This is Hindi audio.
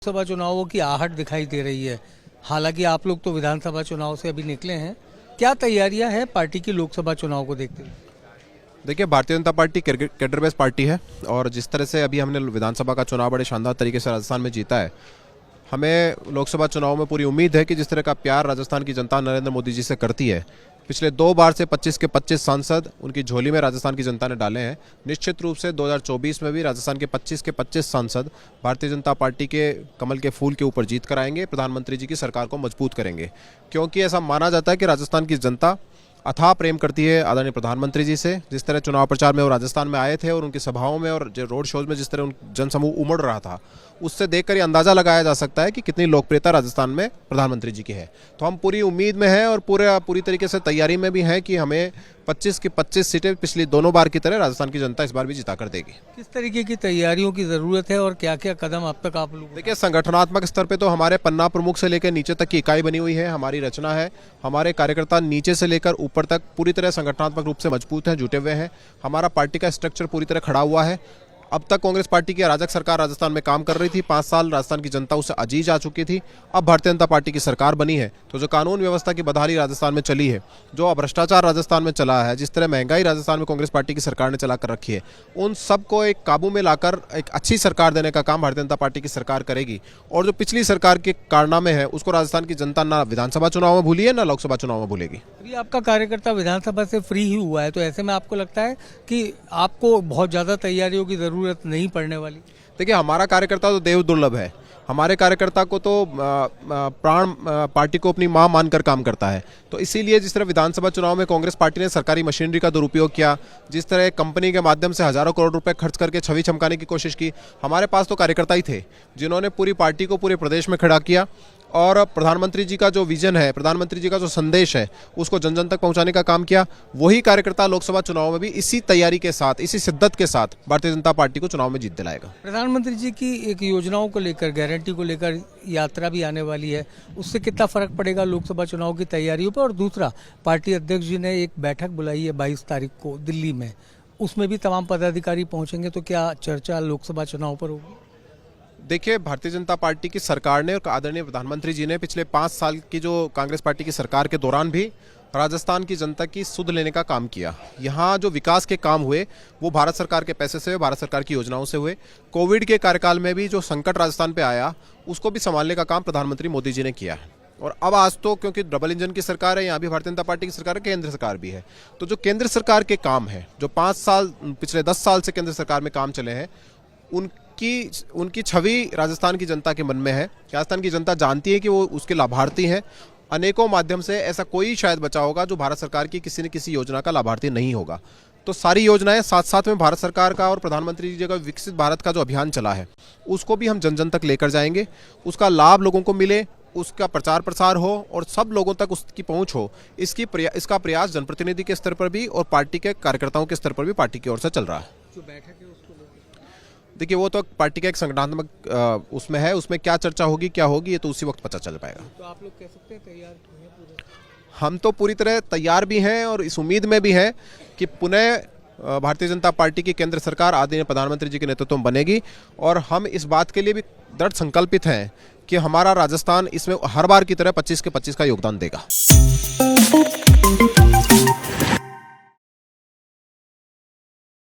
लोकसभा चुनावों की आहट दिखाई दे रही है। हालांकि आप लोग तो विधानसभा चुनाव से अभी निकले हैं, क्या तैयारियां हैं पार्टी की लोकसभा चुनाव को देखते हुए? देखिए, Bharatiya Janata party cadre based party है और जिस तरह से अभी हमने विधानसभा का चुनाव बड़े शानदार तरीके से राजस्थान में जीता है, हमें लोकसभा चुनाव में पूरी उम्मीद है कि जिस तरह का प्यार राजस्थान की जनता नरेंद्र मोदी जी से करती है, पिछले 2 बार से 25 के 25 सांसद उनकी झोली में राजस्थान की जनता ने डाले हैं। निश्चित रूप से 2024 में भी राजस्थान के 25 के 25 सांसद भारतीय जनता पार्टी के कमल के फूल के ऊपर जीत कराएंगे, प्रधानमंत्री जी की सरकार को मजबूत करेंगे। क्योंकि ऐसा माना जाता है कि राजस्थान की जनता अथाह प्रेम करती है आदरणीय प्रधानमंत्री जी से। जिस तरह चुनाव प्रचार में वो राजस्थान में आए थे और उनकी सभाओं में और जो रोड शोज में जिस तरह जनसमूह उमड़ रहा था, उससे देखकर ये अंदाजा लगाया जा सकता है कि कितनी लोकप्रियता राजस्थान में प्रधानमंत्री जी की है। तो हम पूरी उम्मीद में हैं और पूरी तरीके से तैयारी में भी हैं कि हमें 25 की 25 सीटें पिछली दोनों बार की तरह राजस्थान की जनता इस बार भी जिता कर देगी। किस तरीके की तैयारियों की जरूरत है और क्या क्या कदम अब तक आप लोग? देखिए, संगठनात्मक स्तर पे तो हमारे पन्ना प्रमुख से लेकर नीचे तक की इकाई बनी हुई है, हमारी रचना है। हमारे कार्यकर्ता नीचे से लेकर ऊपर तक पूरी तरह संगठनात्मक रूप से मजबूत हैं, जुटे हुए हैं। हमारा पार्टी का स्ट्रक्चर पूरी तरह खड़ा हुआ है। अब तक कांग्रेस पार्टी की अराजक सरकार राजस्थान में काम कर रही थी। 5 साल राजस्थान की जनता उससे अजीज आ चुकी थी। अब भारतीय जनता पार्टी की सरकार बनी है, तो जो कानून व्यवस्था की बदहाली राजस्थान में चली है, जो भ्रष्टाचार राजस्थान में चला है, जिस तरह महंगाई राजस्थान में कांग्रेस पार्टी की सरकार ने चला कर रखी है, उन सबको एक काबू में लाकर एक अच्छी सरकार देने का काम भारतीय जनता पार्टी की सरकार करेगी। और जो पिछली सरकार के कारनामे हैं, उसको राजस्थान की जनता ना विधानसभा चुनाव में भूली है, ना लोकसभा चुनाव में भूलेगी। अभी आपका कार्यकर्ता विधानसभा से फ्री ही हुआ है, तो ऐसे में आपको लगता है कि आपको बहुत ज्यादा तैयारियों की जरूरत नहीं पड़ने वाली? देखिए, हमारा कार्यकर्ता तो देव दुर्लभ है। हमारे कार्यकर्ता को तो प्राण पार्टी को अपनी मां मानकर काम करता है। तो इसीलिए जिस तरह विधानसभा चुनाव में कांग्रेस पार्टी ने सरकारी मशीनरी का दुरुपयोग किया, जिस तरह कंपनी के माध्यम से हजारों करोड़ रुपए खर्च करके छवि चमकाने की कोशिश की, हमारे पास तो कार्यकर्ता ही थे जिन्होंने पूरी पार्टी को पूरे प्रदेश में खड़ा किया और प्रधानमंत्री जी का जो विजन है, प्रधानमंत्री जी का जो संदेश है, उसको जन जन तक पहुंचाने का काम किया। वही कार्यकर्ता लोकसभा चुनाव में भी इसी तैयारी के साथ, इसी शिद्दत के साथ भारतीय जनता पार्टी को चुनाव में जीत दिलाएगा। प्रधानमंत्री जी की एक योजनाओं को लेकर, गारंटी को लेकर यात्रा भी आने वाली है, उससे कितना फर्क पड़ेगा लोकसभा चुनाव की तैयारियों पर? और दूसरा, पार्टी अध्यक्ष जी ने एक बैठक बुलाई है 22 तारीख को दिल्ली में, उसमें भी तमाम पदाधिकारी पहुंचेंगे, तो क्या चर्चा लोकसभा चुनाव पर होगी? देखिए, भारतीय जनता पार्टी की सरकार ने और आदरणीय प्रधानमंत्री जी ने पिछले 5 साल की जो कांग्रेस पार्टी की सरकार के दौरान भी राजस्थान की जनता की सुध लेने का काम किया। यहाँ जो विकास के काम हुए वो भारत सरकार के पैसे से हुए, भारत सरकार की योजनाओं से हुए। कोविड के कार्यकाल में भी जो संकट राजस्थान पे आया, उसको भी संभालने का काम प्रधानमंत्री मोदी जी ने किया है। और अब आज तो क्योंकि डबल इंजन की सरकार है, यहाँ भी भारतीय जनता पार्टी की सरकार है, केंद्र सरकार भी है, तो जो केंद्र सरकार के काम है, जो 5 साल पिछले 10 साल से केंद्र सरकार में काम चले हैं, उनकी छवि राजस्थान की जनता के मन में है। राजस्थान की जनता जानती है कि वो उसके लाभार्थी हैं। अनेकों माध्यम से ऐसा कोई शायद बचा होगा जो भारत सरकार की किसी न किसी योजना का लाभार्थी नहीं होगा। तो सारी योजनाएं साथ साथ में भारत सरकार का और प्रधानमंत्री जी का विकसित भारत का जो अभियान चला है, उसको भी हम जन जन तक लेकर जाएंगे। उसका लाभ लोगों को मिले, उसका प्रचार प्रसार हो और सब लोगों तक उसकी पहुंच हो, इसका प्रयास जनप्रतिनिधि के स्तर पर भी और पार्टी के कार्यकर्ताओं के स्तर पर भी पार्टी की ओर से चल रहा है। जो बैठक है उसको देखिए, वो तो पार्टी का एक संगठनात्मक उसमें है, उसमें क्या चर्चा होगी, क्या होगी, ये तो उसी वक्त पता चल पाएगा। तो आप लोग कह सकते हैं तैयार हैं पूरे? हम तो पूरी तरह तैयार भी हैं और इस उम्मीद में भी हैं कि पुनः भारतीय जनता पार्टी की केंद्र सरकार आदरणीय प्रधानमंत्री जी के नेतृत्व में बनेगी। और हम इस बात के लिए भी दृढ़ संकल्पित हैं कि हमारा राजस्थान इसमें हर बार की तरह 25 के 25 का योगदान देगा।